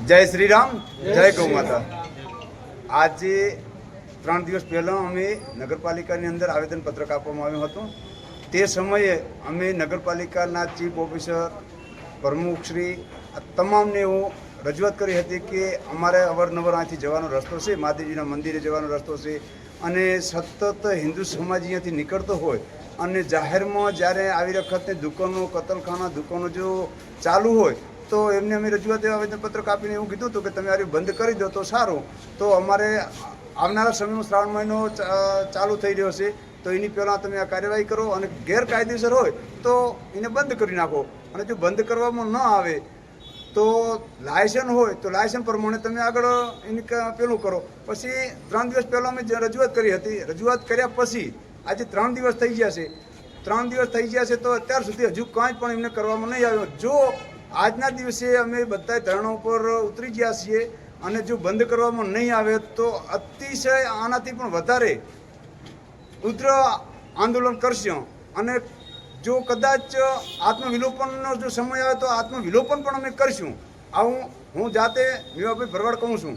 જય શ્રી રામ, જય ગૌ માતા। આજે 3 દિવસ પહેલાં અમે નગરપાલિકાની અંદર આવેદનપત્રક આપવામાં આવ્યું હતું। તે સમયે અમે નગરપાલિકાના ચીફ ઓફિસર પ્રમુખશ્રી તમામને એવું રજૂઆત કરી હતી કે અમારે અવારનવાર અહીંથી જવાનો રસ્તો છે, મહાદેવજીના મંદિરે જવાનો રસ્તો છે અને સતત હિન્દુ સમાજ અહીંયાથી નીકળતો હોય અને જાહેરમાં જ્યારે આવી વખતે દુકાનો, કતલખાના દુકાનો જો ચાલુ હોય તો એમને અમે રજૂઆત આવેદનપત્રક આપીને એવું કીધું હતું કે તમે આ બંધ કરી દો તો સારું। તો અમારે આવનારા સમયમાં શ્રાવણ મહિનો ચાલુ થઈ રહ્યો છે તો એની પહેલાં તમે આ કાર્યવાહી કરો અને ગેરકાયદેસર હોય તો એને બંધ કરી નાખો અને જો બંધ કરવામાં ન આવે તો લાયસન્સ હોય તો લાયસન્સ પ્રમાણે તમે આગળ એની પેલું કરો। પછી 3 દિવસ પહેલાં અમે રજૂઆત કરી હતી। રજૂઆત કર્યા પછી આજે 3 દિવસ થઈ ગયા છે। 3 દિવસ થઈ ગયા છે તો અત્યાર સુધી હજુ કાંઈ પણ એમને કરવામાં નહીં આવ્યો। જો આજના દિવસે અમે બધા ધરણા ઉપર ઉતરી ગયા છીએ અને જો બંધ કરવામાં નહીં આવે તો અતિશય આનાથી પણ વધારે ઉગ્ર આંદોલન કરશું અને જો કદાચ આત્મવિલોપનનો જો સમય આવે તો આત્મવિલોપન પણ અમે કરીશું। આવું હું જાતે મેવાભાઈ ભરવાડ કહું છું।